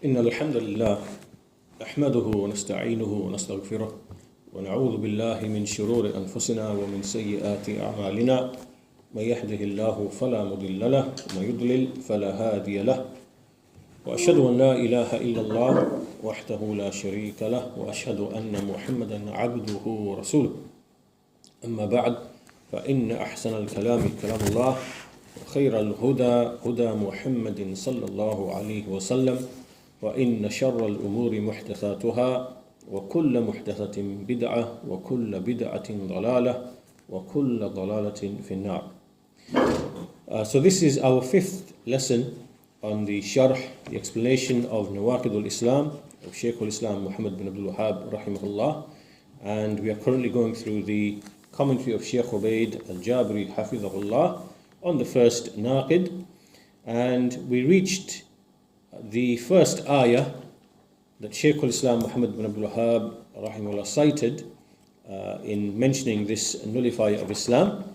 إن الحمد لله نحمده ونستعينه ونستغفره ونعوذ بالله من شرور أنفسنا ومن سيئات أعمالنا من يهده الله فلا مضل له ومن يضلل فلا هادي له وأشهد أن لا إله إلا الله وحده لا شريك له وأشهد أن محمدا عبده ورسوله أما بعد فإن أحسن الكلام كلام الله وخير الهدى هدى محمد صلى الله عليه وسلم وإن شر الأمور محدثاتها وكل محدثة بدعة وكل بدعة ضلالة وكل ضلالة في النار. So this is our fifth lesson on the Sharh, the explanation of Nawaqid al-Islam of Shaykh al-Islam Muhammad bin Abdul-Wahhab Rahimahullah, and we are currently going through the commentary of Shaykh Ubayd al-Jabiri حفظه on the first Nawaqid, and we reached the first ayah that Shaykh al-Islam Muhammad bin Abdul-Wahhab Rahimahullah cited in mentioning this nullifier of Islam,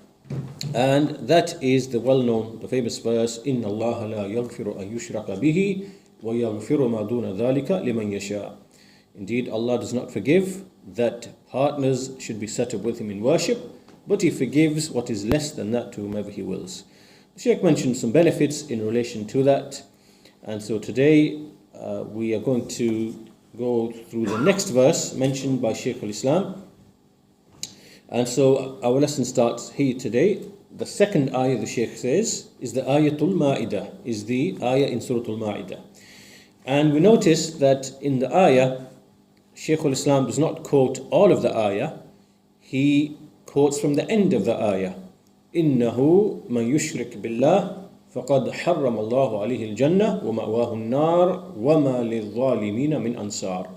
and that is the well-known, the famous verse, إِنَّ اللَّهَ لَا يَغْفِرُ أَن يُشْرَكَ بِهِ وَيَغْفِرُ مَا دُونَ ذَلِكَ لِمَنْ يَشَاءُ. Indeed, Allah does not forgive that partners should be set up with Him in worship, but He forgives what is less than that to whomever He wills. The Shaykh mentioned some benefits in relation to that, and so today we are going to go through the next verse mentioned by Shaykh al-Islam. And so our lesson starts here today. The second ayah the Shaykh says is the ayatul Ma'idah, is the ayah in Surah al-Ma'idah. And we notice that in the ayah, Shaykh al-Islam does not quote all of the ayah. He quotes from the end of the ayah. إِنَّهُ مَنْ يُشْرِكْ بِاللَّهِ فَقَدْ حَرَّمَ اللَّهُ عَلَيْهِ الْجَنَّةَ وَمَأْوَاهُ النَّارُ وَمَا لِلظَّالِمِينَ مِنْ أَنصَارٍ.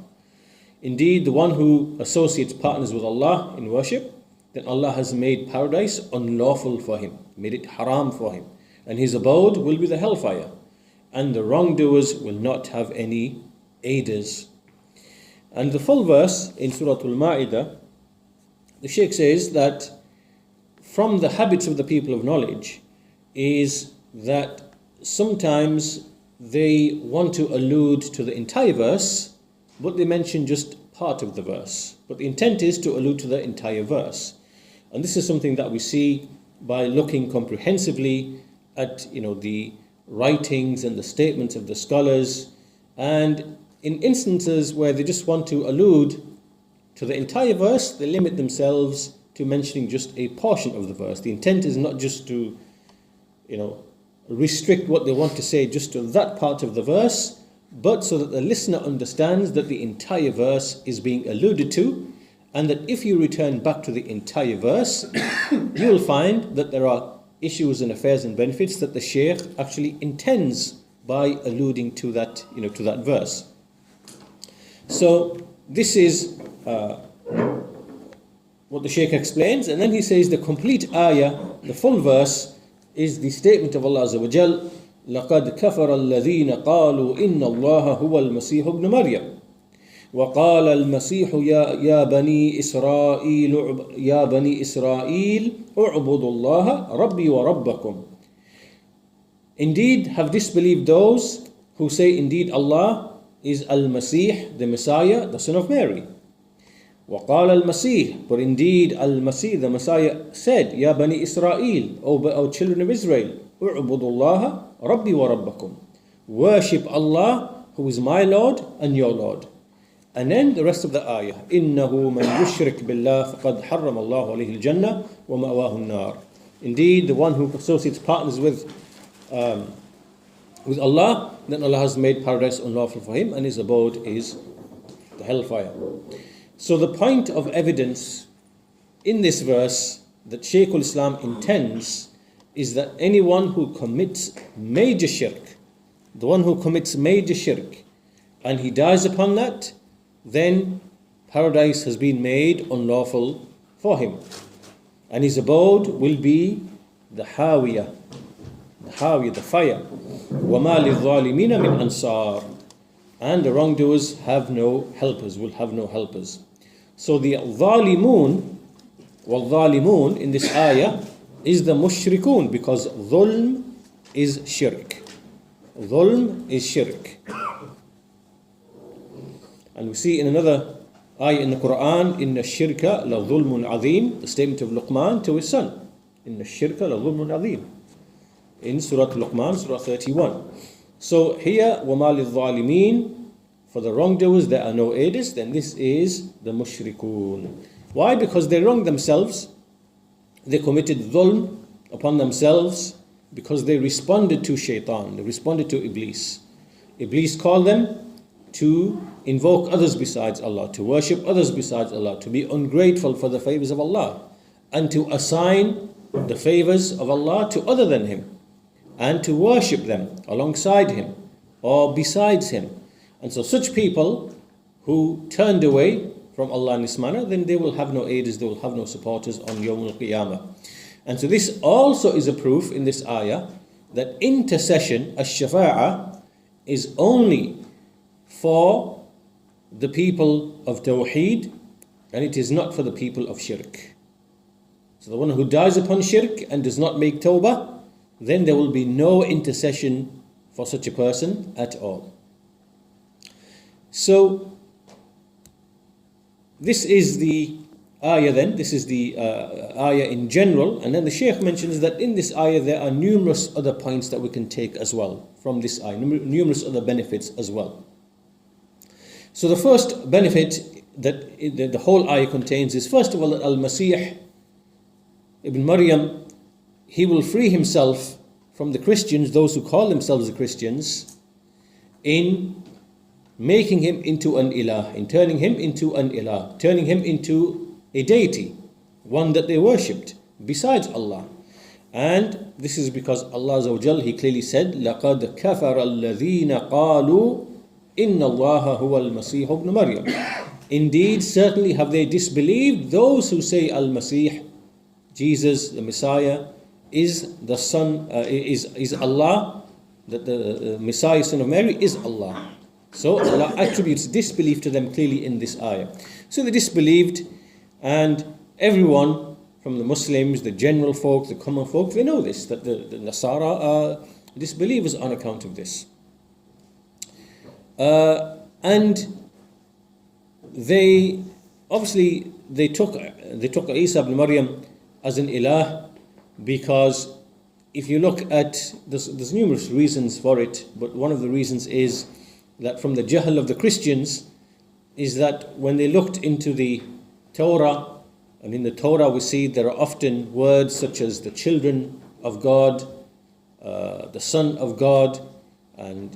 Indeed, the one who associates partners with Allah in worship, then Allah has made paradise unlawful for him, made it haram for him, and his abode will be the hellfire, and the wrongdoers will not have any aiders. And the full verse in Surah Al-Ma'idah, the Shaykh says that from the habits of the people of knowledge is that sometimes they want to allude to the entire verse, but they mention just part of the verse. But the intent is to allude to the entire verse. And this is something that we see by looking comprehensively at the writings and the statements of the scholars. And in instances where they just want to allude to the entire verse, they limit themselves to mentioning just a portion of the verse. The intent is not just to restrict what they want to say just to that part of the verse, but so that the listener understands that the entire verse is being alluded to, and that if you return back to the entire verse, you will find that there are issues and affairs and benefits that the Shaykh actually intends by alluding to that, to that verse. So this is what the Shaykh explains, and then he says the complete ayah, the full verse, is the statement of Allah Azza wa Jal, لَقَدْ كَفَرَ الَّذِينَ قَالُوا إِنَّ اللَّهَ هُوَ الْمَسِيحُ ابْنُ مَرْيَمَ وقال المسيح يا بني إسرائيل اعبدوا الله ربي وربكم. Indeed, have disbelieved those who say indeed Allah is al-Masih, the Messiah, the son of Mary. وقال المسيح, but indeed al-Masih, the Messiah, said, يا بني إسرائيل, O children of Israel, اعبدوا الله ربي وربكم. Worship Allah, who is my Lord and your Lord. And then the rest of the ayah, إِنَّهُ مَنْ يُشْرِكْ بِاللَّهِ فَقَدْ حَرَّمَ اللَّهُ عَلَيْهِ الْجَنَّةَ وَمَأْوَاهُ النَّارُ. Indeed, the one who associates partners with Allah, then Allah has made paradise unlawful for him, and his abode is the hellfire. So the point of evidence in this verse that Shaykh al-Islam intends is that anyone who commits major shirk, the one who commits major shirk, and he dies upon that, then paradise has been made unlawful for him, and his abode will be the hawiyah, the fire. وَمَا لِلظَّالِمِينَ مِنْ أَنصَارٍ. And the wrongdoers have no helpers, will have no helpers. So the ظالمون والظالمون in this ayah is the mushrikun, because dhulm is shirk. Dhulm is shirk. And we see in another ayah in the Quran, Inna Shirka la dhulmun azim, the statement of Luqman to his son. Inna Shirka la dhulmun azim. In Surah Luqman, Surah 31. So here, وَمَا لِلظَّالِمِينَ, for the wrongdoers there are no aiders, then this is the mushrikun. Why? Because they wronged themselves. They committed dhulm upon themselves because they responded to shaitan, they responded to Iblis. Iblis called them to invoke others besides Allah, to worship others besides Allah, to be ungrateful for the favors of Allah, and to assign the favors of Allah to other than Him, and to worship them alongside Him or besides Him. And so such people who turned away from Allah in this manner, then they will have no aiders, they will have no supporters on Yawm al-Qiyamah. And so this also is a proof in this ayah that intercession, ash-shafa'ah, is only for the people of Tawheed, and it is not for the people of Shirk. So the one who dies upon Shirk and does not make Tawbah, then there will be no intercession for such a person at all. So this is the ayah then, this is the ayah in general, and then the Shaykh mentions that in this ayah there are numerous other points that we can take as well from this ayah, numerous other benefits as well. So the first benefit that the whole ayah contains is, first of all, that Al-Masih Ibn Maryam, he will free himself from the Christians, those who call themselves the Christians, in making him into an ilah, in turning him into an ilah, turning him into a deity, one that they worshipped besides Allah. And this is because Allah Azza wa Jal, He clearly said, لَقَدْ كَفَرَ الَّذِينَ قَالُوا إِنَّ اللَّهَ هُوَ الْمَسِيحُ ابْنُ مَرْيَمَ. Indeed, certainly have they disbelieved those who say Al-Masih, Jesus, the Messiah, is the Son, is Allah, that the Messiah, son of Mary, is Allah. So Allah attributes disbelief to them clearly in this ayah. So they disbelieved, and everyone from the Muslims, the general folk, the common folk, they know this, that the Nasara are disbelievers on account of this. And they obviously they took Isa ibn Maryam as an ilah, because if you look at, there's numerous reasons for it, but one of the reasons is that from the jahl of the Christians is that when they looked into the Torah, and in the Torah we see there are often words such as the children of God, the Son of God, and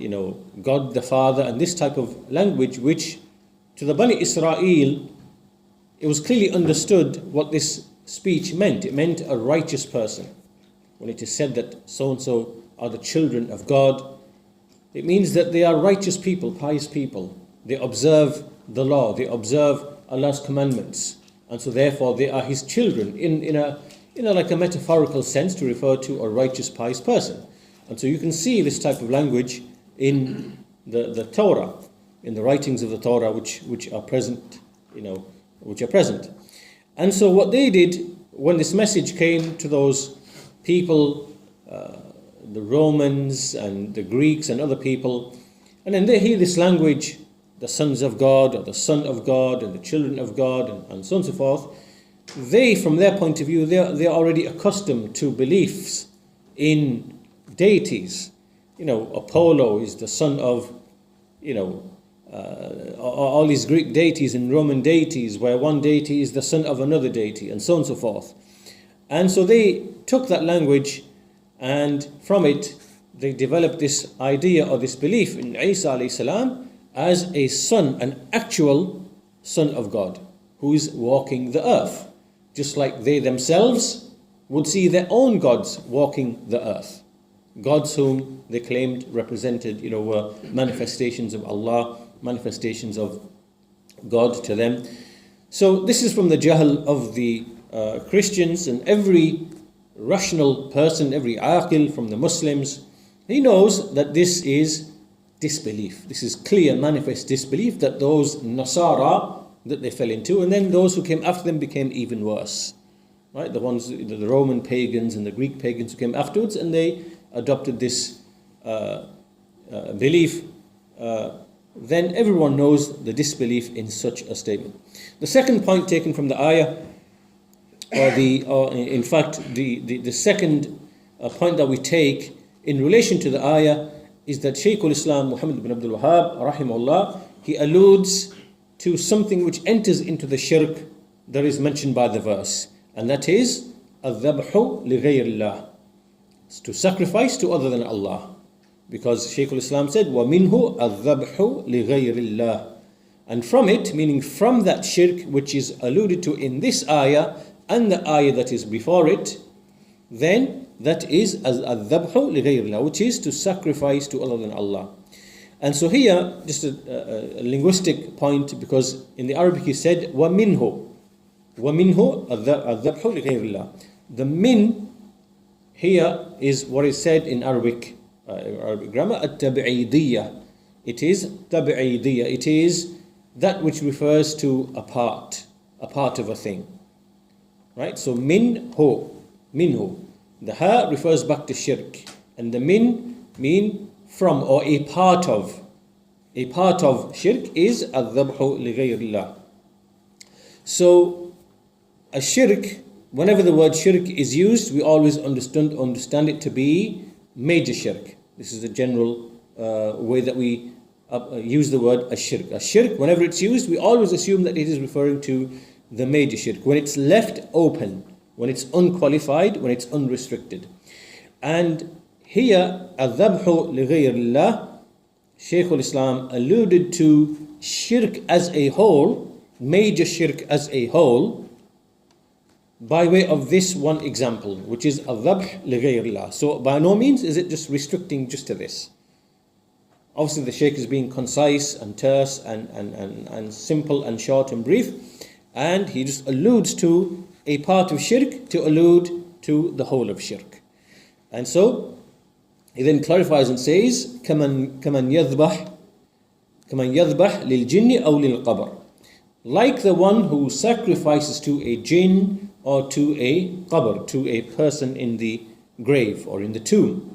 God the Father, and this type of language, which to the Bani Israel, it was clearly understood what this speech meant. It meant a righteous person. When it is said that so-and-so are the children of God, it means that they are righteous people, pious people. They observe the law, they observe Allah's commandments, and so therefore they are His children in a like a metaphorical sense to refer to a righteous, pious person. And so you can see this type of language in the Torah, in the writings of the Torah, which are present, which are present. And so what they did when this message came to those people, the Romans and the Greeks and other people, and then they hear this language, the sons of God, or the Son of God, and the children of God, and so on and so forth, they, from their point of view, they're already accustomed to beliefs in deities. Apollo is the son of, all these Greek deities and Roman deities, where one deity is the son of another deity, and so on and so forth. And so they took that language, and from it they developed this idea or this belief in Isa alayhi salam as a son, an actual son of God, who is walking the earth, just like they themselves would see their own gods walking the earth. Gods whom they claimed represented, were manifestations of Allah, manifestations of God to them. So this is from the jahl of the Christians, and every rational person, every aqil from the Muslims, he knows that this is disbelief. This is clear, manifest disbelief that those Nasara that they fell into, and then those who came after them became even worse. Right? The ones, the Roman pagans and the Greek pagans who came afterwards, and they adopted this belief then everyone knows the disbelief in such a statement. The second point taken from the ayah, in fact the second point that we take in relation to the ayah, is that Shaykh al-Islam Muhammad ibn Abdul-Wahhab, rahimahullah, he alludes to something which enters into the shirk that is mentioned by the verse, and that is al-dhabhu li ghayrillah, to sacrifice to other than Allah. Because Shaykh al-Islam said, وَمِنْهُ الذَّبْحُ لِغَيْرِ اللَّهِ, and from it, meaning from that shirk which is alluded to in this ayah and the ayah that is before it, then that is الذَّبْحُ لِغَيْرِ اللَّهِ, which is to sacrifice to other than Allah. And so here, just a linguistic point, because in the Arabic he said وَمِنْهُ الذَّبْحُ لِغَيْرِ اللَّهِ. The min here is what is said in Arabic grammar, at-tab'idiyya. It is tab'idiyya. It is that which refers to a part of a thing. Right? So minhu. The ha refers back to shirk, and the min mean from or a part of. A part of shirk is al-dhabhu li ghayrillah. So a shirk, whenever the word shirk is used, we always understand it to be major shirk. This is the general way that we use the word ashirk. Ashirk, whenever it's used, we always assume that it is referring to the major shirk, when it's left open, when it's unqualified, when it's unrestricted. And here, al-dhabhu li ghayrillah, Shaykh al-Islam alluded to shirk as a whole, major shirk as a whole, by way of this one example, which is al-dhabh li ghayrillah. So by no means is it just restricting just to this. Obviously the Shaykh is being concise and terse and simple and short and brief, and he just alludes to a part of shirk to allude to the whole of shirk. And so he then clarifies and says, كَمَنْ يَذْبَحْ لِلْجِنِّ أَوْ لِلْقَبْرِ, like the one who sacrifices to a jinn or to a qabr, to a person in the grave or in the tomb.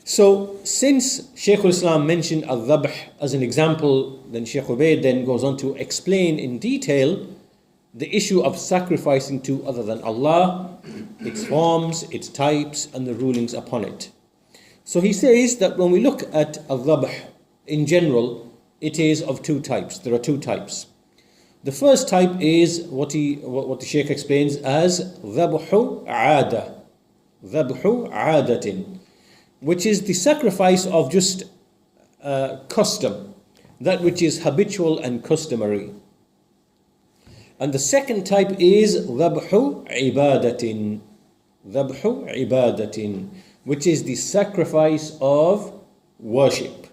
So since Shaykh al-Islam mentioned al-dhabh as an example, then Shaykh Ubayd then goes on to explain in detail the issue of sacrificing to other than Allah, its forms, its types, and the rulings upon it. So he says that when we look at al-dhabh in general, it is of two types. There are two types. The first type is what the Shaykh explains as dhabhu aada, dhabhu aadatin, which is the sacrifice of just custom, that which is habitual and customary. And the second type is dhabhu ibadatin, dhabhu ibadatin, which is the sacrifice of worship.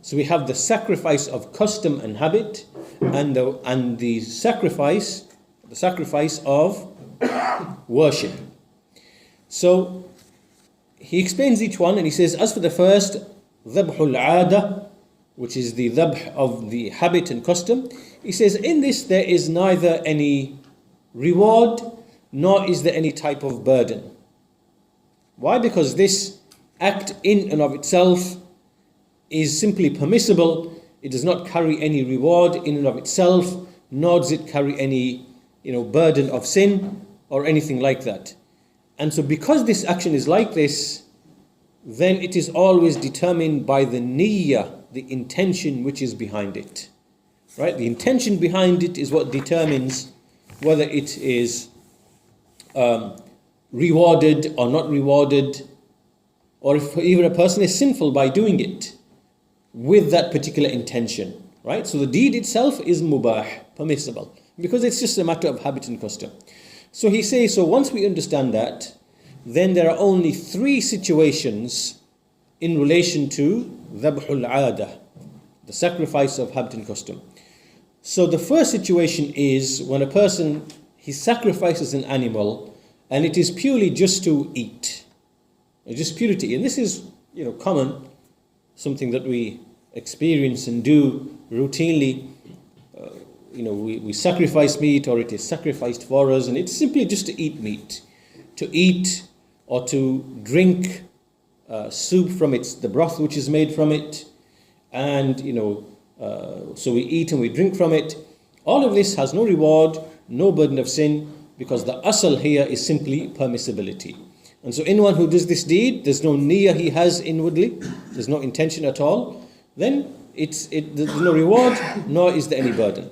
So we have the sacrifice of custom and habit, and the sacrifice of worship. So he explains each one, and he says, as for the first, dhabhul aada, which is the dhabh of the habit and custom, he says in this there is neither any reward nor is there any type of burden. Why? Because this act in and of itself is simply permissible. It does not carry any reward in and of itself, nor does it carry any burden of sin or anything like that. And so because this action is like this, then it is always determined by the niyyah, the intention which is behind it. Right? The intention behind it is what determines whether it is rewarded or not rewarded, or if even a person is sinful by doing it with that particular intention. Right? So the deed itself is mubah, permissible, because it's just a matter of habit and custom. So he says, so once we understand that, then there are only three situations in relation to dhabhul aada, the sacrifice of habit and custom. So the first situation is when a person, he sacrifices an animal and it is purely just to eat. It's just purity. And this is, common, something that we experience and do routinely. We sacrifice meat, or it is sacrificed for us, and it's simply just to eat meat. To eat or to drink soup from the broth which is made from it, and so we eat and we drink from it. All of this has no reward, no burden of sin, because the asal here is simply permissibility. And so anyone who does this deed, there's no niyyah he has inwardly, there's no intention at all, then there's no reward, nor is there any burden.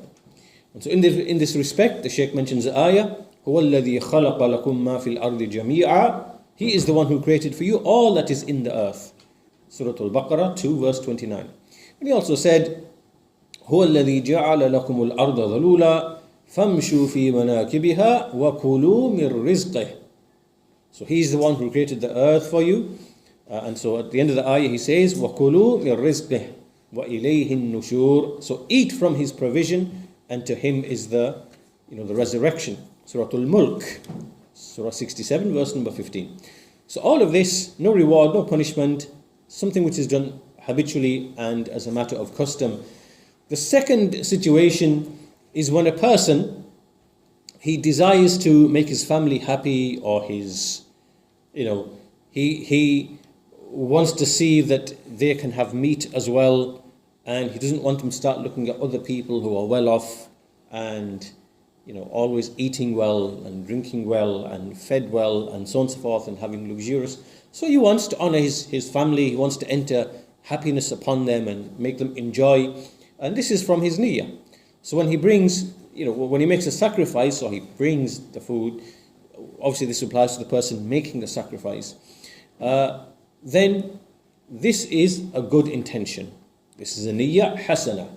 And so in this respect, the Shaykh mentions the ayah, هُوَ الَّذِي خَلَقَ لَكُم مَا فِي الْأَرْضِ جَمِيعًا. He is the one who created for you all that is in the earth. Surah Al-Baqarah 2 verse 29. And he also said, هُوَ الَّذِي جَعَلَ لَكُمُ الْأَرْضَ ذَلُولًا فَامْشُوا فِي مَنَاكِبِهَا وَكُلُوا مِنْ رِزْقِهِ. So he is the one who created the earth for you. And so at the end of the ayah he says, وَكُلُوا مِنْ رِزْقِهِ وَإِلَيْهِ النُّشُورِ. So eat from his provision, and to him is the resurrection. Surah Al-Mulk, Surah 67, verse number 15. So all of this, no reward, no punishment, something which is done habitually and as a matter of custom. The second situation is when a person, he desires to make his family happy, or he wants to see that they can have meat as well, and he doesn't want them to start looking at other people who are well off and always eating well and drinking well and fed well and so on and so forth and having luxurious. So he wants to honor his family, he wants to enter happiness upon them and make them enjoy. And this is from his niyyah. So when he brings, when he makes a sacrifice, or he brings the food, obviously this applies to the person making the sacrifice, then this is a good intention. This is a niyyah hasana.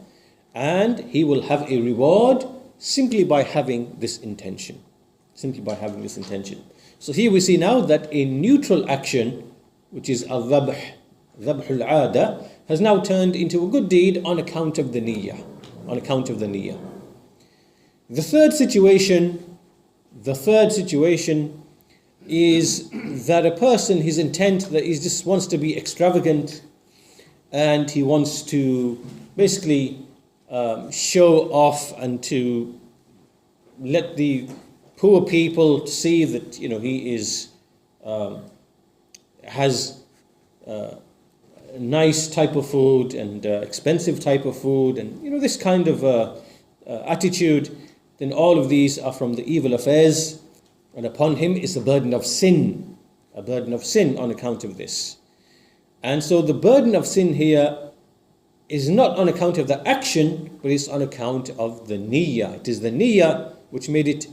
And he will have a reward simply by having this intention. Simply by having this intention. So here we see now that a neutral action, which is al-dhabh, dhabh al-'ada, has now turned into a good deed on account of the niyyah. On account of the niyyah. The third situation is that a person, his intent, that he just wants to be extravagant, and he wants to basically show off and to let the poor people see that he is has nice type of food and expensive type of food, and this kind of attitude. Then all of these are from the evil affairs, and upon him is a burden of sin on account of this. And so the burden of sin here is not on account of the action, but it's on account of the niyyah. It is the niyyah which made it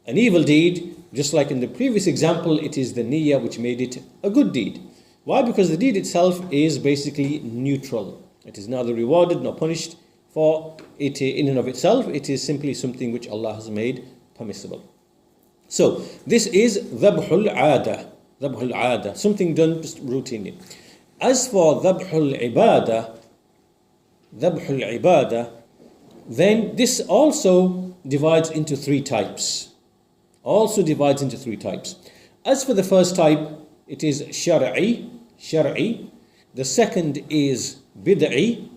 an evil deed, just like in the previous example, it is the niyyah which made it a good deed. Why? Because the deed itself is basically neutral. It is neither rewarded nor punished for it in and of itself. It is simply something which Allah has made permissible. So this is dhabhul ada, something done just routinely. As for dhabhul ibadah, then this also divides into three types. As for the first type, it is shar'i. The second is bid'i,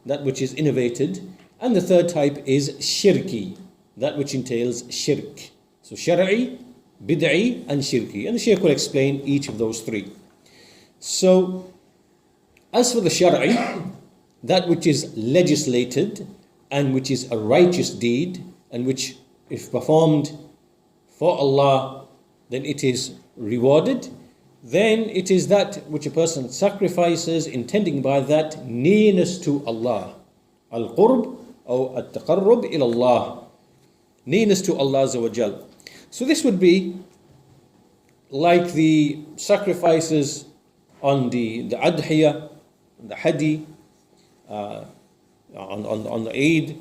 that which is innovated. And the third type is shirki, that which entails shirk. So shar'i, bid'i and shirki. And the Shaykh will explain each of those three. So as for the shar'i, that which is legislated and which is a righteous deed, and which if performed for Allah, then it is rewarded. Then it is that which a person sacrifices, intending by that nearness to Allah. Al-qurb or at-taqarrub ila Allah. Nearness to Allah Azza wa Jal. So this would be like the sacrifices on the adhiyah, the hadi, on the Eid,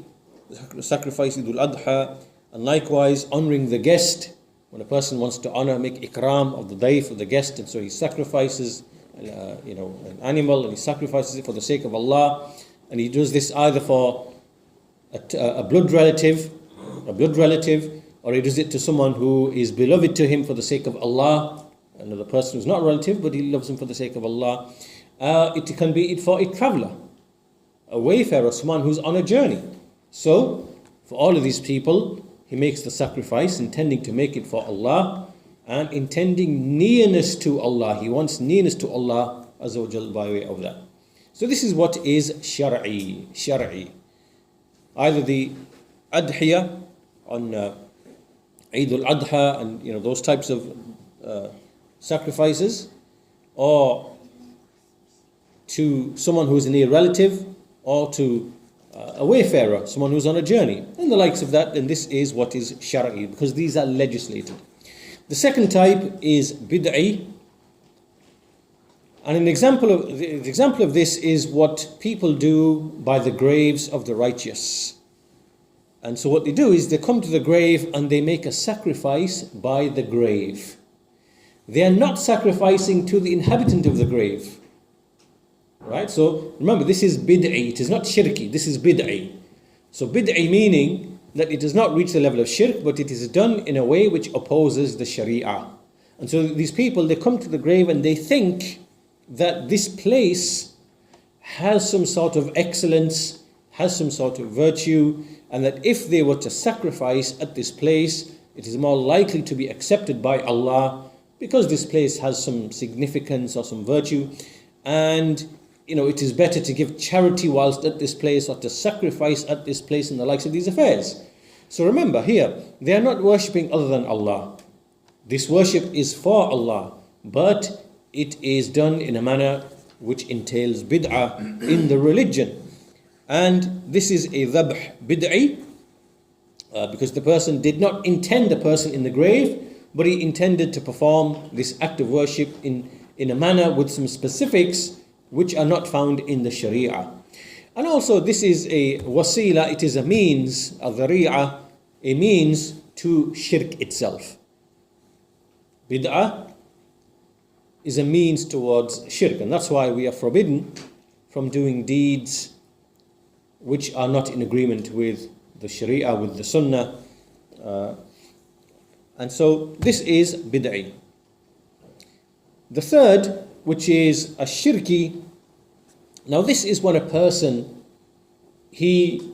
sacrifice Eid al-Adha, and likewise honoring the guest. When a person wants to honor, make ikram of the dayf of the guest, and so he sacrifices an animal, and he sacrifices it for the sake of Allah, and he does this either for a blood relative, or he does it to someone who is beloved to him for the sake of Allah, another person who's not a relative, but he loves him for the sake of Allah. It can be for a traveler, a wayfarer, someone who's on a journey. So, for all of these people, he makes the sacrifice, intending to make it for Allah, and intending nearness to Allah. He wants nearness to Allah Azza wa Jal by way of that. So this is what is Shar'i. Either the Adhiya on Eid al-Adha and those types of sacrifices, or to someone who is a near relative, or to a wayfarer, someone who's on a journey, and the likes of that. And this is what is Shar'i, because these are legislated. The second type is Bid'i. And the example of this is what people do by the graves of the righteous. And so what they do is they come to the grave and they make a sacrifice by the grave. They are not sacrificing to the inhabitant of the grave. Right? So remember, this is bid'i. It is not shirki. This is bid'i. So bid'i meaning that it does not reach the level of shirk, but it is done in a way which opposes the sharia. And so these people, they come to the grave and they think that this place has some sort of excellence, has some sort of virtue, and that if they were to sacrifice at this place, it is more likely to be accepted by Allah because this place has some significance or some virtue. And it is better to give charity whilst at this place, or to sacrifice at this place, and the likes of these affairs. So remember here, they are not worshipping other than Allah. This worship is for Allah, but it is done in a manner which entails bid'ah in the religion. And this is a dhabh bid'i, because the person did not intend the person in the grave, but he intended to perform this act of worship in a manner with some specifics which are not found in the Sharia. And also this is a wasila, it is a means, a dhari'ah, a means to shirk itself. Bid'ah is a means towards shirk, and that's why we are forbidden from doing deeds which are not in agreement with the Sharia, with the Sunnah. And so this is bid'i. The third, which is a shirki. Now this is when a person, he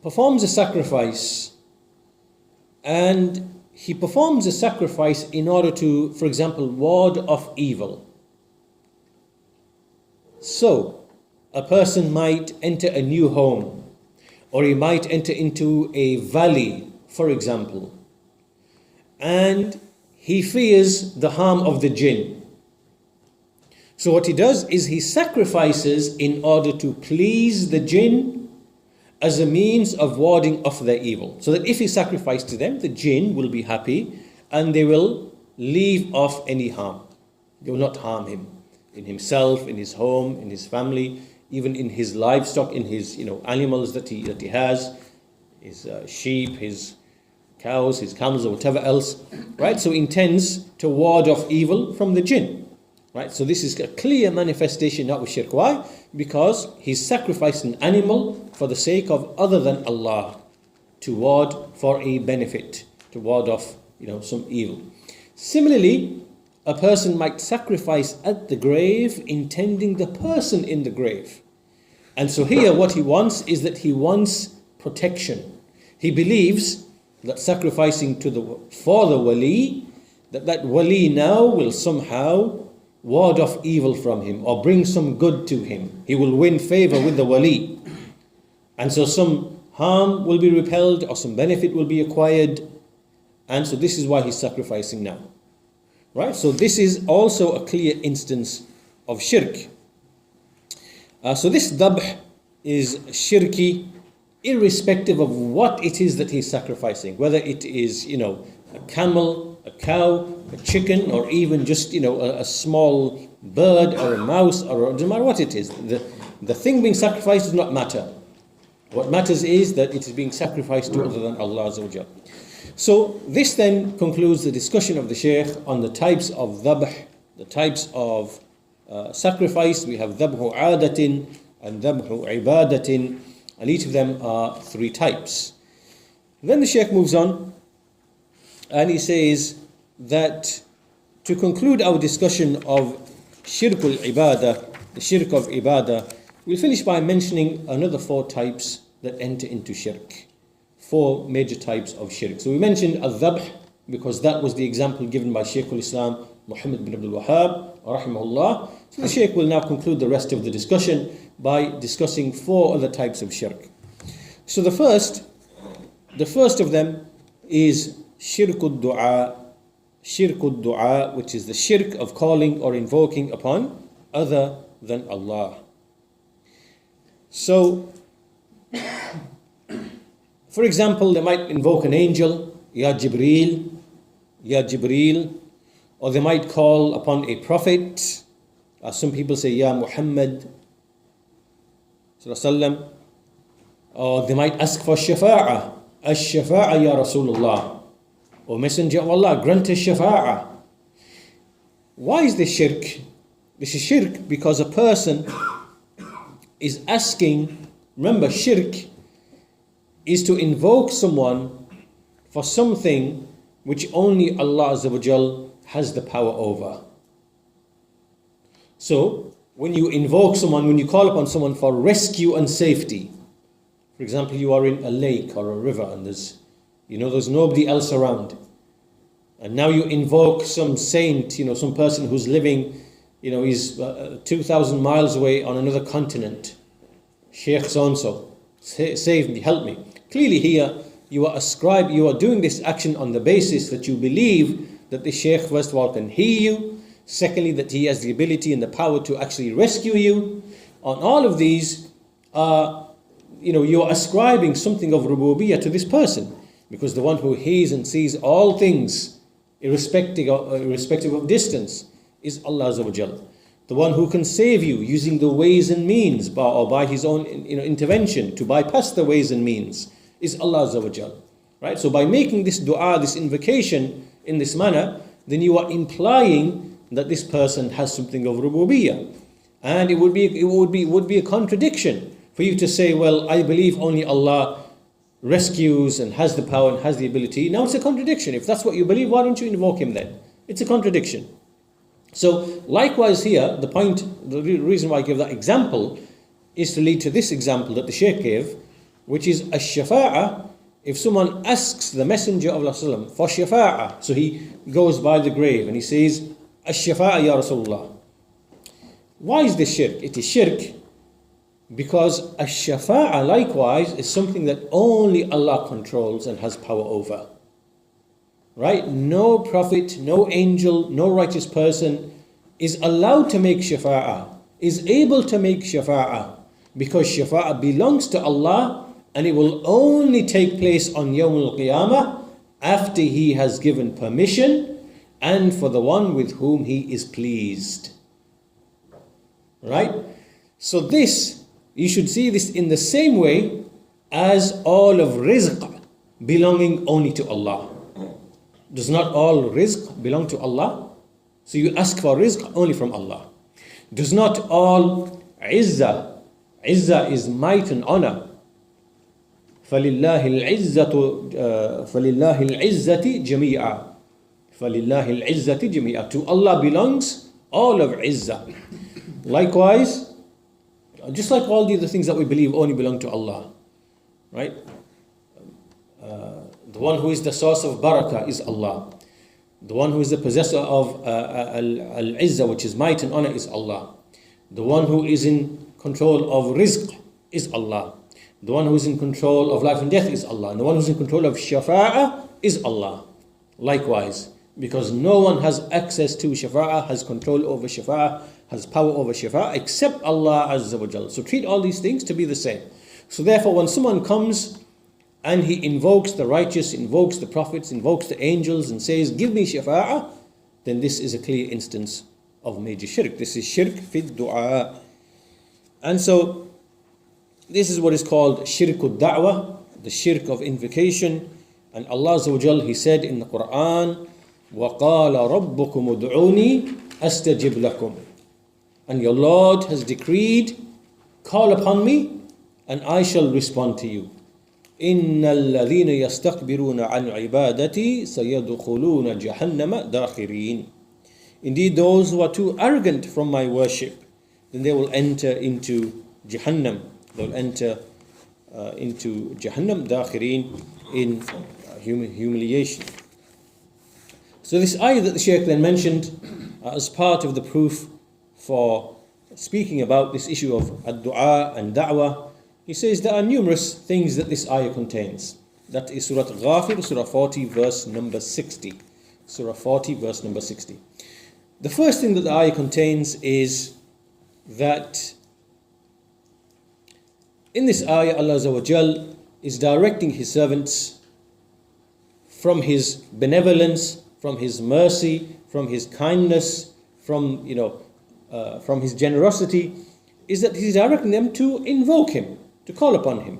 performs a sacrifice, and he performs a sacrifice in order to, for example, ward off evil. So a person might enter a new home, or he might enter into a valley, for example, and he fears the harm of the jinn. So what he does is he sacrifices in order to please the jinn as a means of warding off their evil. So that if he sacrifices to them, the jinn will be happy and they will leave off any harm. They will not harm him in himself, in his home, in his family, even in his livestock, in his animals that he has, his sheep, his cows, his camels, or whatever else. Right? So he intends to ward off evil from the jinn. Right, so this is a clear manifestation not with shirk. Why? Because he's sacrificed an animal for the sake of other than Allah, to ward for a benefit, to ward off some evil. Similarly, a person might sacrifice at the grave intending the person in the grave. And so here what he wants is that he wants protection. He believes that sacrificing for the wali, that wali now will somehow ward off evil from him or bring some good to him. He will win favor with the wali. And so some harm will be repelled or some benefit will be acquired. And so this is why he's sacrificing now. Right? So this is also a clear instance of shirk. So this dhabh is shirki irrespective of what it is that he's sacrificing. Whether it is, a camel, a cow, a chicken, or even just a small bird or a mouse, or it doesn't matter what it is. The thing being sacrificed does not matter. What matters is that it is being sacrificed to other than Allah Azza wa Jal. So this then concludes the discussion of the Shaykh on the types of dhabh, the types of sacrifice. We have dhabhu adatin and dhabhu ibadatin, and each of them are three types. Then the Shaykh moves on and he says that to conclude our discussion of shirkul ibadah, the shirk of ibadah, we'll finish by mentioning another four types that enter into shirk. Four major types of shirk. So we mentioned al-dhabh because that was the example given by Shaykh al-Islam Muhammad bin Abdul-Wahhab, Rahmahullah. So the Shaykh will now conclude the rest of the discussion by discussing 4 other types of shirk. So the first of them is shirkud du'a, which is the shirk of calling or invoking upon other than Allah. So, for example, they might invoke an angel, Ya Jibreel, or they might call upon a prophet, as some people say, Ya Muhammad, sallallahu, or they might ask for shafa'ah, Ash-shafa'ah ya Rasulullah, or Messenger of Allah, grant us shafa'ah. Why is this shirk? This is shirk because a person is asking, remember, shirk is to invoke someone for something which only Allah Azza wa Jal has the power over. So, when you invoke someone, when you call upon someone for rescue and safety, for example, you are in a lake or a river and there's nobody else around, and now you invoke some saint, some person who's living, he's 2,000 miles away on another continent. Shaykh so-and-so, save me, help me. Clearly here, you are doing this action on the basis that you believe that the Shaykh, first of all, can hear you. Secondly, that he has the ability and the power to actually rescue you. On all of these, you are ascribing something of rububiyyah to this person, because the one who hears and sees all things, irrespective of distance, is Allah Azza wa Jal. The one who can save you using the ways and means, or by his own intervention to bypass the ways and means, is Allah Azza wa Jal. Right? So by making this dua, this invocation in this manner, then you are implying that this person has something of rububiyyah. And it would be a contradiction for you to say, well, I believe only Allah rescues and has the power and has the ability. Now it's a contradiction. If that's what you believe, why don't you invoke him then? It's a contradiction. So likewise here, the reason why I give that example is to lead to this example that the Shaykh gave, which is ash-shafa'ah. If someone asks the Messenger of Allah for shafa'ah, so he goes by the grave and he says, ash-shafa'ah ya Rasulullah. Why is this shirk? It is shirk because ash-shafa'ah likewise is something that only Allah controls and has power over. Right? No prophet, no angel, no righteous person is allowed to make shafa'ah, is able to make shafa'ah, because shafa'ah belongs to Allah and it will only take place on Yawm al-Qiyamah after He has given permission and for the one with whom He is pleased. Right? So this, you should see this in the same way as all of rizq belonging only to Allah. Does not all rizq belong to Allah? So you ask for rizq only from Allah. Does not all izzah is might and honor. فَلِلَّهِ الْعِزَّةِ جَمِيعًا. To Allah belongs all of izzah. Likewise, just like all the other things that we believe only belong to Allah. Right? The one who is the source of barakah is Allah. The one who is the possessor of al-izzah, which is might and honor, is Allah. The one who is in control of rizq is Allah. The one who is in control of life and death is Allah. And the one who is in control of shafa'ah is Allah. Likewise, because no one has access to shafa'ah, has control over shafa'ah, has power over shafa'ah, except Allah Azza wa Jal. So treat all these things to be the same. So therefore, when someone comes and he invokes the righteous, invokes the prophets, invokes the angels and says, give me shafa'ah, then this is a clear instance of major shirk. This is shirk fid du'a. And so, this is what is called shirkud da'wah, the shirk of invocation. And Allah Azza wa Jal, He said in the Quran, وَقَالَ رَبُّكُمُ ادْعُونِي أَسْتَجِبْ لَكُمْ. And your Lord has decreed, call upon me and I shall respond to you. إِنَّ الَّذِينَ يَسْتَكْبِرُونَ عَنْ عِبَادَتِي سَيَدْخُلُونَ جَهَنَّمَ دَاخِرِينَ. Indeed, those who are too arrogant from my worship, then they will enter into Jahannam. They'll enter into Jahannam, dakhirin, in humiliation. So this ayah that the Shaykh then mentioned as part of the proof for speaking about this issue of ad-du'a and da'wah, he says there are numerous things that this ayah contains. That is Surah Al-Ghafir, Surah 40, verse number 60. Surah 40, verse number 60. The first thing that the ayah contains is that in this ayah, Allah Azza wa Jal is directing His servants from His benevolence, from His mercy, from His kindness, from His generosity, is that He's directing them to invoke Him, to call upon Him.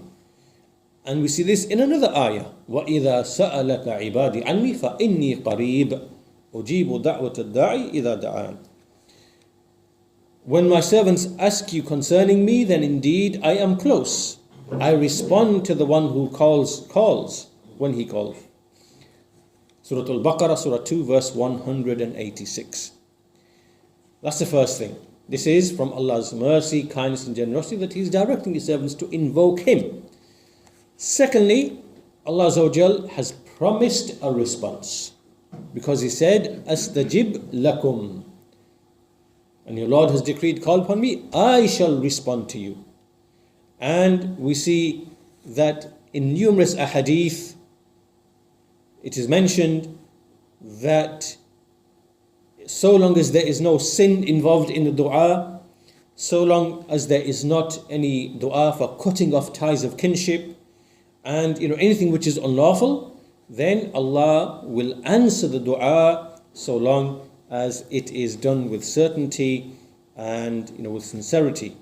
And we see this in another ayah. وَإِذَا سَأَلَكَ عِبَادِ عَنِّي فَإِنِّي قَرِيبٌ أُجِيبُ دَعْوَةَ الدَّاعِ إِذَا دَعَانِ. When my servants ask you concerning me, then indeed I am close. I respond to the one who calls when he calls. Surah Al-Baqarah, Surah 2, verse 186. That's the first thing. This is from Allah's mercy, kindness and generosity that He's directing His servants to invoke Him. Secondly, Allah Azza wa Jal has promised a response, because He said, Astajib lakum. And your Lord has decreed, call upon me, I shall respond to you. And we see that in numerous ahadith, it is mentioned that so long as there is no sin involved in the dua, so long as there is not any dua for cutting off ties of kinship, and anything which is unlawful, then Allah will answer the dua so long as it is done with certainty and with sincerity.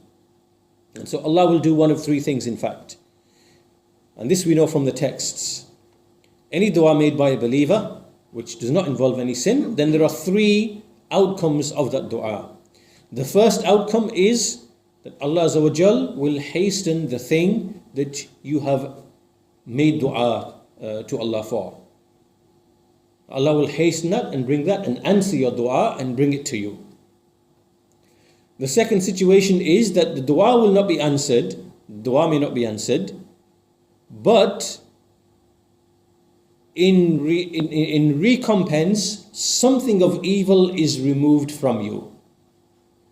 And so Allah will do one of three things, in fact. And this we know from the texts. Any dua made by a believer which does not involve any sin, then there are three outcomes of that dua. The first outcome is that Allah Azza wa Jal will hasten the thing that you have made dua to Allah for. Allah will hasten that and bring that and answer your dua and bring it to you. The second situation is that the dua will not be answered, dua may not be answered, but in recompense, something of evil is removed from you.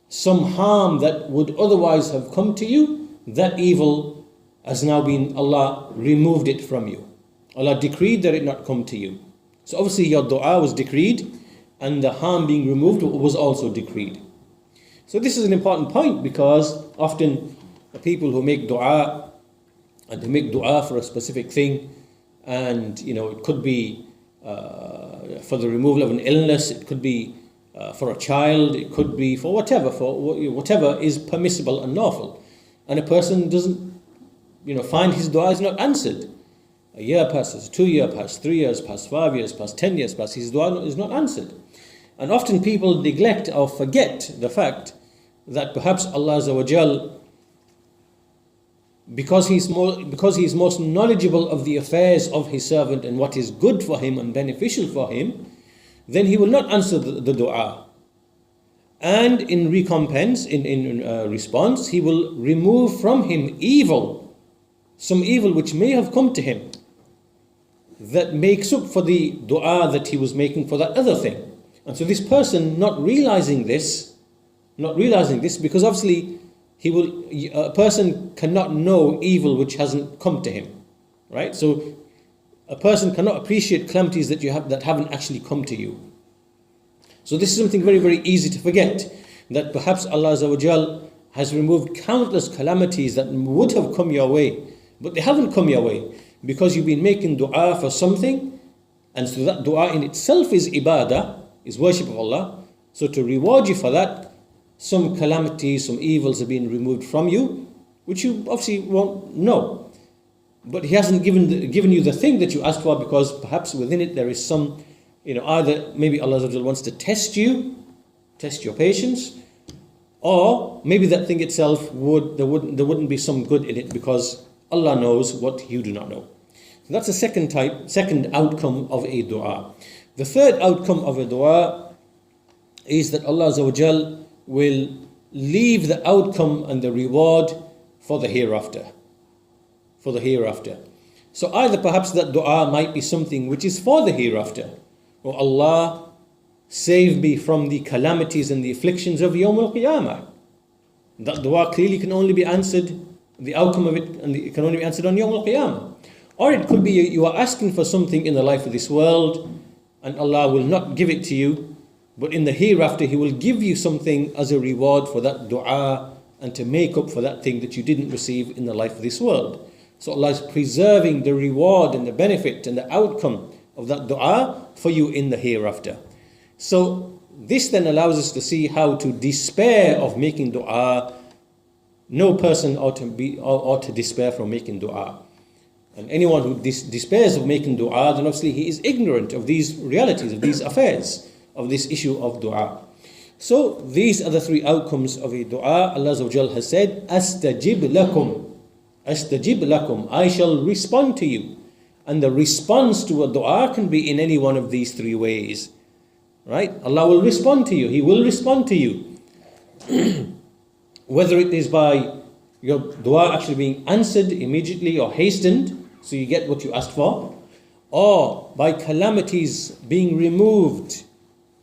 Some harm that would otherwise have come to you, that evil has now been, Allah removed it from you. Allah decreed that it not come to you. So obviously your dua was decreed, and the harm being removed was also decreed. So this is an important point, because often the people who make dua, and they make dua for a specific thing, and it could be for the removal of an illness, it could be for a child, it could be for whatever is permissible and lawful, and a person doesn't find his dua is not answered. A year passes, 2 years pass, 3 years pass, 5 years pass, 10 years pass, his dua is not answered. And often people neglect or forget the fact that perhaps Allah Azza wa Jal, because He is most knowledgeable of the affairs of His servant and what is good for him and beneficial for him, then He will not answer the dua. And in recompense, in response, He will remove from him evil, some evil which may have come to him, that makes up for the dua that he was making for that other thing. And so this person not realizing this, because obviously a person cannot know evil which hasn't come to him, right? So a person cannot appreciate calamities that haven't actually come to you. So this is something very, very easy to forget, that perhaps Allah Azza wa Jal has removed countless calamities that would have come your way, but they haven't come your way because you've been making dua for something, and so that dua in itself is ibadah, is worship of Allah. So to reward you for that, some calamities, some evils have been removed from you, which you obviously won't know. But He hasn't given you the thing that you asked for, because perhaps within it there is some, either maybe Allah wants to test your patience, or maybe that thing itself there wouldn't be some good in it, because Allah knows what you do not know. So that's the second outcome of a dua. The third outcome of a dua is that Allah Azza wa Jal will leave the outcome and the reward for the hereafter. So either perhaps that dua might be something which is for the hereafter, "O Allah, save me from the calamities and the afflictions of Yawm al-Qiyamah." That dua clearly can only be answered, the outcome of it, and it can only be answered on Yawm al-Qiyamah. Or it could be you are asking for something in the life of this world, and Allah will not give it to you, but in the hereafter He will give you something as a reward for that dua and to make up for that thing that you didn't receive in the life of this world. So Allah is preserving the reward and the benefit and the outcome of that dua for you in the hereafter. So this then allows us to see how to despair of making dua. No person ought to despair from making dua. And anyone who despairs of making dua, then obviously he is ignorant of these realities, of these affairs, of this issue of dua. So these are the three outcomes of a dua. Allah Azza wa Jal has said, "Astajib lakum." Astajib lakum, I shall respond to you. And the response to a dua can be in any one of these three ways. Right? Allah will respond to you. He will respond to you. Whether it is by your dua actually being answered immediately or hastened, so you get what you asked for, or by calamities being removed,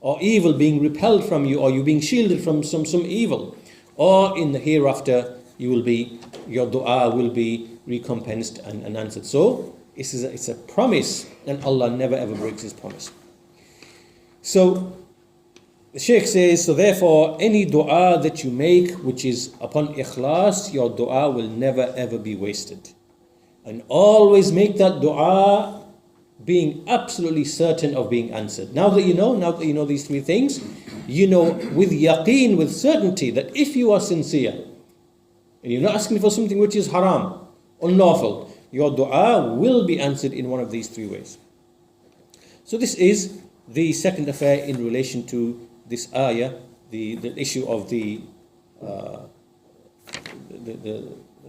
or evil being repelled from you, or you being shielded from some evil, or in the hereafter your dua will be recompensed and answered. So it's a promise, and Allah never ever breaks His promise. So the Shaykh says, so therefore any dua that you make which is upon ikhlas, your dua will never ever be wasted. And always make that dua being absolutely certain of being answered. Now that you know these three things, you know with yaqeen, with certainty, that if you are sincere and you're not asking for something which is haram, unlawful, your dua will be answered in one of these three ways. So this is the second affair in relation to this ayah, the issue of the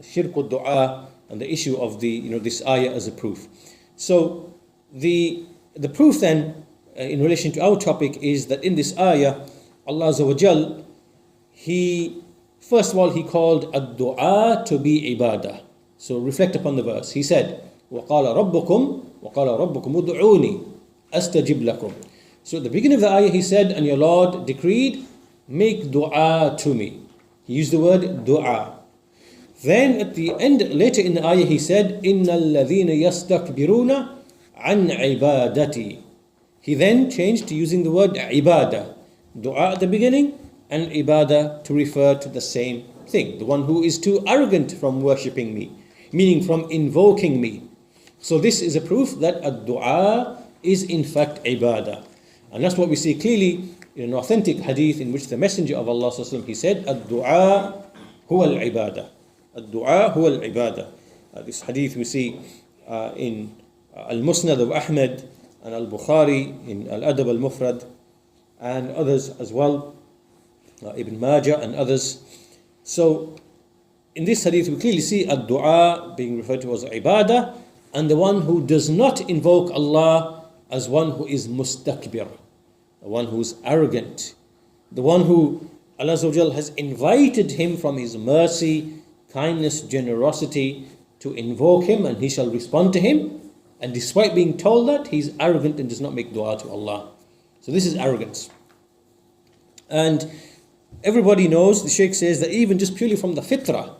shirk dua, and the issue of this ayah as a proof. So the proof then in relation to our topic is that in this ayah, Allah Azza wa Jal, He first of all He called ad-du'a to be ibadah. So reflect upon the verse. He said, وَقَالَ رَبُّكُمْ ud'uni astajib lakum. So at the beginning of the ayah He said, and your Lord decreed, make dua to me. He used the word dua. Then at the end, later in the ayah He said, إِنَّ الَّذِينَ يَسْتَكْبِرُونَ عَنْ عِبَادَتِي. He then changed to using the word ibadah. Dua at the beginning and ibadah to refer to the same thing. The one who is too arrogant from worshipping me, meaning from invoking me. So this is a proof that a dua is in fact ibadah. And that's what we see clearly in an authentic hadith in which the Messenger of Allah he said, ad-du'a huwa al-ibadah. Ad-du'a huwa al-ibadah. This hadith we see in al-Musnad of Ahmad and al-Bukhari, in al-Adab al-Mufrad, and others as well, Ibn Majah and others. So in this hadith we clearly see ad-du'a being referred to as ibadah, and the one who does not invoke Allah as one who is mustakbir, the one who is arrogant, the one who Allah Azza wa Jal has invited him from His mercy, kindness, generosity to invoke Him, and He shall respond to him, and despite being told that, he's arrogant and does not make dua to Allah. So this is arrogance. And everybody knows, the Shaykh says, that even just purely from the fitrah,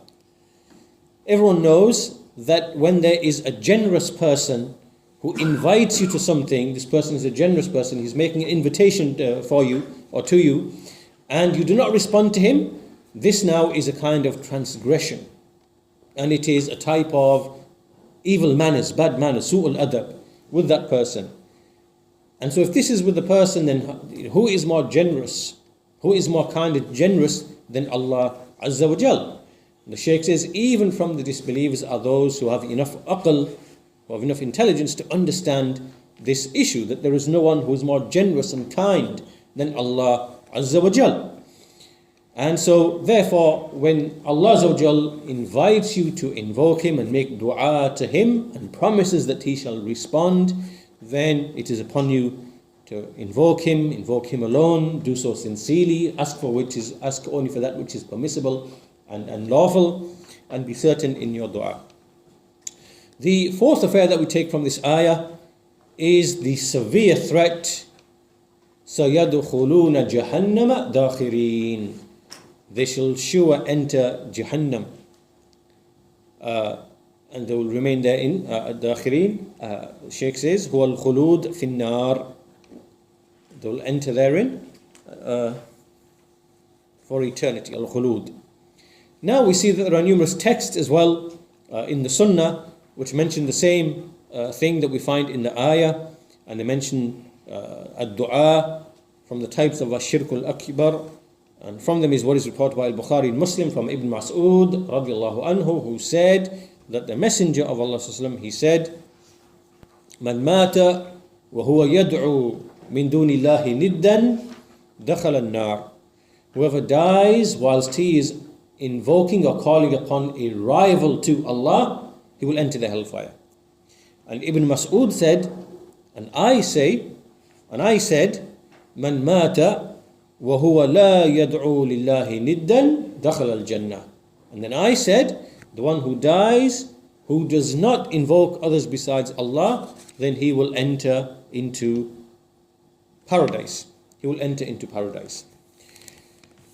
everyone knows that when there is a generous person who invites you to something, this person is a generous person, he's making an invitation for you or to you, and you do not respond to him, this now is a kind of transgression. And it is a type of evil manners, bad manners, su'ul adab, with that person. And so if this is with the person, then who is more generous? Who is more kind and generous than Allah Azza wa Jal? The Shaykh says, even from the disbelievers are those who have enough aql, who have enough intelligence to understand this issue, that there is no one who is more generous and kind than Allah Azza wa Jal. And so therefore, when Allah Azza wa Jal invites you to invoke Him and make dua to Him and promises that He shall respond, then it is upon you to invoke Him alone, do so sincerely, ask only for that which is permissible and lawful, and be certain in your dua. The fourth affair that we take from this ayah is the severe threat سَيَدْخُلُونَ جَهَنَّمَ دَاخِرِينَ. They shall sure enter Jahannam. And they will remain there in Dakhirin. Shaykh says, هو الخلود في النار. They will enter therein for eternity. Al-Khulud. Now we see that there are numerous texts as well in the Sunnah which mention the same thing that we find in the ayah, and they mention ad-du'a from the types of Shirk al-Akbar, and from them is what is reported by al-Bukhari and Muslim from Ibn Mas'ud radiallahu anhu, who said that the Messenger of Allah he said, "Man mata wa huwa yad'u min duni Allahi niddan dakhala an-nar." Whoever dies whilst he is invoking or calling upon a rival to Allah, he will enter the hellfire. And Ibn Mas'ud said, and I said, "Man mata wa huwa la yad'u lillahi niddan dakhala al-jannah." And then I said, the one who dies, who does not invoke others besides Allah, then he will enter into paradise. He will enter into paradise.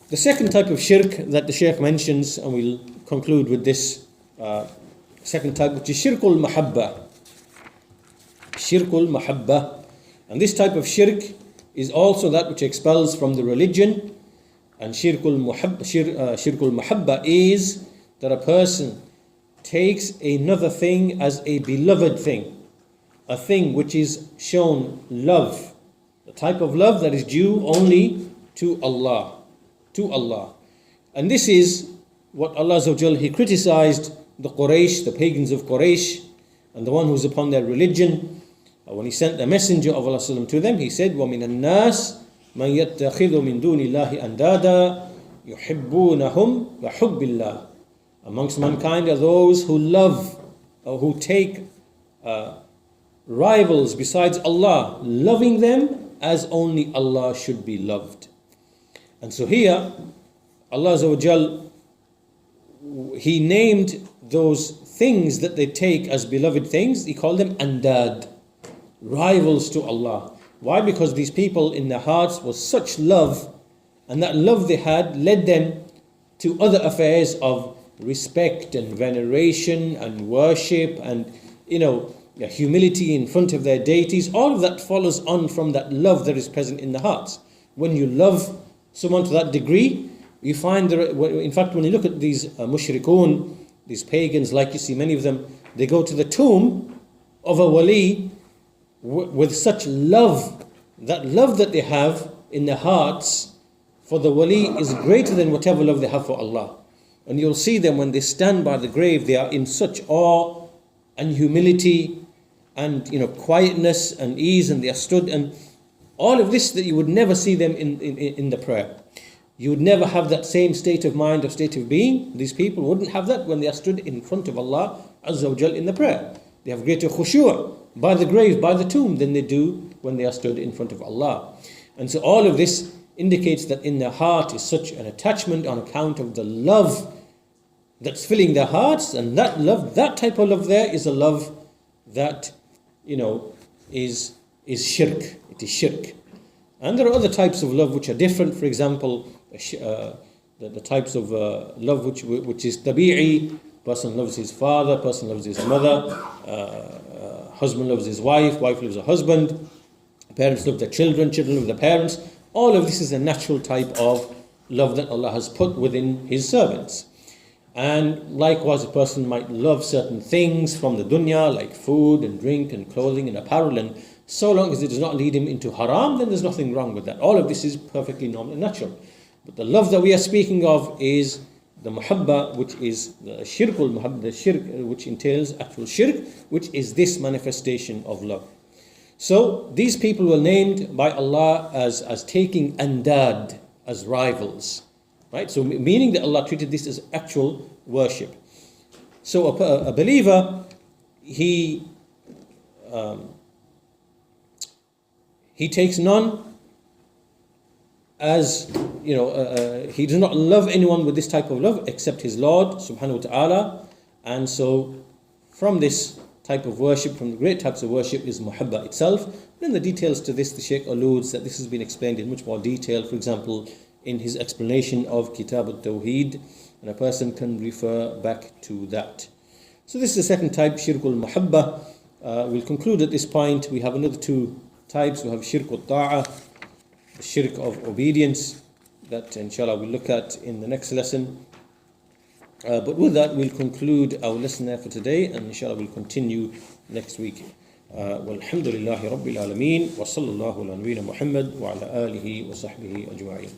The second type of shirk that the Shaykh mentions, and we'll conclude with this second type, which is shirkul mahabba. Shirkul mahabba. And this type of shirk is also that which expels from the religion. And shirkul mahabba is that a person takes another thing as a beloved thing, a thing which is shown love, the type of love that is due only to Allah. And this is what Allah Azza wa Jal, He criticized the Quraysh, the pagans of Quraysh, and the one who's upon their religion. When He sent the Messenger of Allah to them, He said, وَمِنَ النَّاسِ مَنْ يَتَّخِذُ مِن دُونِ اللَّهِ أَنْدَادًا يُحِبُّونَهُمْ كَحُبِّ اللَّهِ. Amongst mankind are those who love, or who take rivals besides Allah, loving them as only Allah should be loved. And so here, Allah Azza wa Jal, He named those things that they take as beloved things, He called them andad, rivals to Allah. Why? Because these people in their hearts was such love, and that love they had led them to other affairs of respect and veneration and worship and humility in front of their deities. All of that follows on from that love that is present in the hearts. When you love someone to that degree, you find in fact, when you look at these mushrikun, these pagans, like you see many of them, they go to the tomb of a wali with such love. That love that they have in their hearts for the wali is greater than whatever love they have for Allah. And you'll see them when they stand by the grave, they are in such awe and humility and quietness and ease, and they are stood, and all of this that you would never see them in the prayer. You would never have that same state of mind or state of being. These people wouldn't have that when they are stood in front of Allah Azza wa Jal in the prayer. They have greater khushu' by the grave, by the tomb, than they do when they are stood in front of Allah. And so all of this indicates that in their heart is such an attachment on account of the love that's filling their hearts, and that love, that type of love there is a love that is shirk. It is shirk. And there are other types of love which are different. For example, the types of love which is tabi'i. Person loves his father, person loves his mother, husband loves his wife loves her husband, parents love their children, children love their parents. All of this is a natural type of love that Allah has put within His servants. And likewise, a person might love certain things from the dunya, like food and drink and clothing and apparel, and so long as it does not lead him into haram, then there's nothing wrong with that. All of this is perfectly normal and natural. But the love that we are speaking of is the muhabba, which is the shirkul muhabba, the shirk, which entails actual shirk, which is this manifestation of love. So these people were named by Allah as taking andad, as rivals. Right? So meaning that Allah treated this as actual worship. So a believer, he takes none as, he does not love anyone with this type of love except his Lord subhanahu wa ta'ala. And so from this, type of worship, from the great types of worship, is muhabba itself. And in the details to this, the Shaykh alludes that this has been explained in much more detail, for example, in his explanation of Kitab al-Tawheed, and a person can refer back to that. So this is the second type, Shirk al-Muhabba. We'll conclude at this point. We have another two types. We have Shirk al-Ta'a, the Shirk of obedience, that inshallah we'll look at in the next lesson. But with that, we'll conclude our lesson there for today, and inshallah we'll continue next week. Walhamdulillahi Rabbil Alameen, wa sallallahu ala nabiyyina Muhammad wa ala alihi wa sahbihi ajma'in.